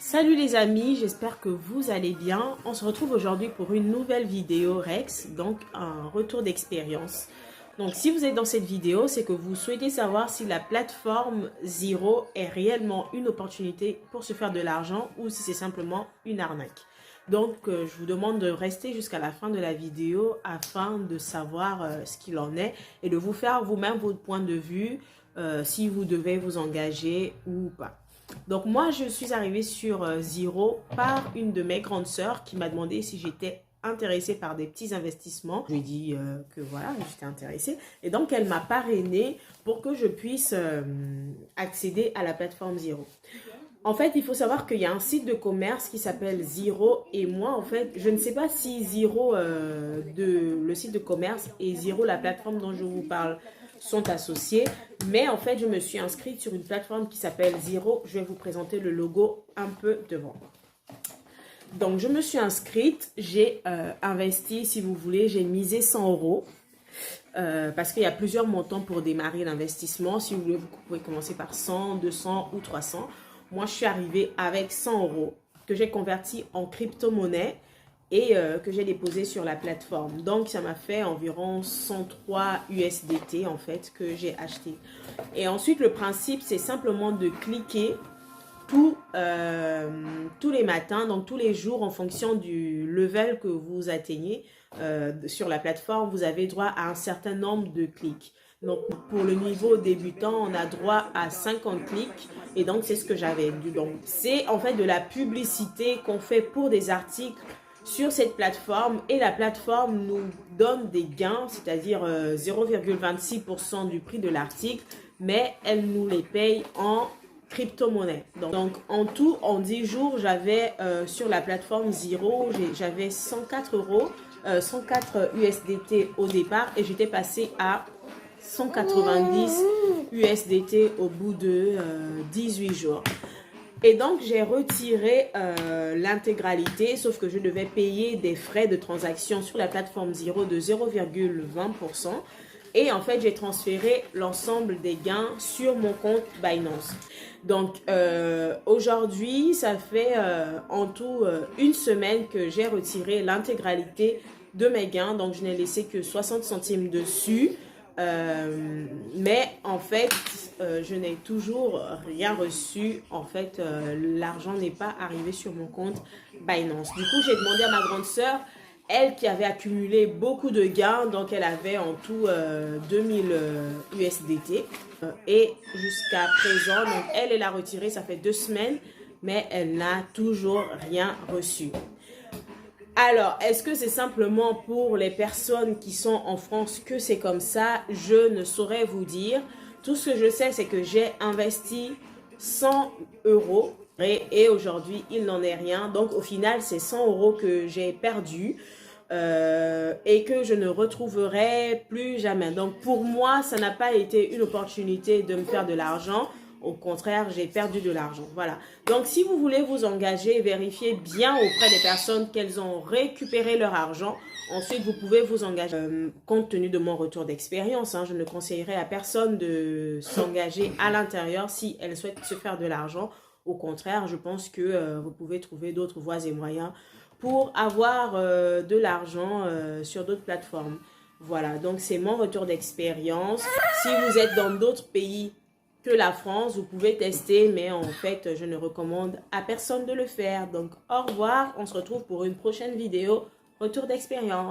Salut les amis, j'espère que vous allez bien. On se retrouve aujourd'hui pour une nouvelle vidéo Rex, donc un retour d'expérience. Donc si vous êtes dans cette vidéo, c'est que vous souhaitez savoir si la plateforme Zero est réellement une opportunité pour se faire de l'argent ou si c'est simplement une arnaque. Donc je vous demande de rester jusqu'à la fin de la vidéo afin de savoir ce qu'il en est et de vous faire vous-même votre point de vue si vous devez vous engager ou pas. Donc moi, je suis arrivée sur Zero par une de mes grandes sœurs qui m'a demandé si j'étais intéressée par des petits investissements. Je lui ai dit que voilà, j'étais intéressée. Et donc, elle m'a parrainée pour que je puisse accéder à la plateforme Zero. En fait, il faut savoir qu'il y a un site de commerce qui s'appelle Zero et moi, en fait, je ne sais pas si Zero, le site de commerce et Zero, la plateforme dont je vous parle, sont associés. Mais en fait, je me suis inscrite sur une plateforme qui s'appelle Zero. Je vais vous présenter le logo un peu devant. Donc, je me suis inscrite. J'ai investi, si vous voulez, j'ai misé 100 euros. Parce qu'il y a plusieurs montants pour démarrer l'investissement. Si vous voulez, vous pouvez commencer par 100, 200 ou 300. Moi, je suis arrivée avec 100 euros que j'ai converti en crypto-monnaie et que j'ai déposé sur la plateforme. Donc, ça m'a fait environ 103 USDT en fait que j'ai acheté. Et ensuite, le principe, c'est simplement de cliquer tous les matins, donc tous les jours en fonction du level que vous atteignez sur la plateforme, vous avez droit à un certain nombre de clics. Donc, pour le niveau débutant, on a droit à 50 clics et donc c'est ce que j'avais dû. Donc, c'est en fait de la publicité qu'on fait pour des articles sur cette plateforme et la plateforme nous donne des gains, c'est-à-dire 0,26% du prix de l'article, mais elle nous les paye en crypto-monnaie. Donc, en tout, en 10 jours, j'avais sur la plateforme Zero, j'avais 104 euros, 104 USDT au départ et j'étais passé à 190 USDT au bout de 18 jours. Et donc, j'ai retiré l'intégralité, sauf que je devais payer des frais de transaction sur la plateforme Zero de 0,20%. Et en fait, j'ai transféré l'ensemble des gains sur mon compte Binance. Donc, aujourd'hui, ça fait en tout une semaine que j'ai retiré l'intégralité de mes gains. Donc, je n'ai laissé que 60 centimes dessus. Mais en fait, je n'ai toujours rien reçu. En fait, l'argent n'est pas arrivé sur mon compte Binance. Du coup, j'ai demandé à ma grande sœur, elle qui avait accumulé beaucoup de gains, donc elle avait en tout 2000 USDT. Et jusqu'à présent, donc elle a retiré, ça fait 2 semaines, mais elle n'a toujours rien reçu. Alors, est-ce que c'est simplement pour les personnes qui sont en France que c'est comme ça? Je ne saurais vous dire. Tout ce que je sais, c'est que j'ai investi 100 euros et aujourd'hui, il n'en est rien. Donc, au final, c'est 100 euros que j'ai perdu et que je ne retrouverai plus jamais. Donc, pour moi, ça n'a pas été une opportunité de me faire de l'argent. Au contraire, j'ai perdu de l'argent. Voilà. Donc, si vous voulez vous engager, vérifiez bien auprès des personnes qu'elles ont récupéré leur argent. Ensuite, vous pouvez vous engager. Compte tenu de mon retour d'expérience, je ne conseillerais à personne de s'engager à l'intérieur si elle souhaite se faire de l'argent. Au contraire, je pense que vous pouvez trouver d'autres voies et moyens pour avoir de l'argent sur d'autres plateformes. Voilà, donc c'est mon retour d'expérience. Si vous êtes dans d'autres pays que la France, vous pouvez tester, mais en fait, je ne recommande à personne de le faire. Donc, au revoir, on se retrouve pour une prochaine vidéo, retour d'expérience.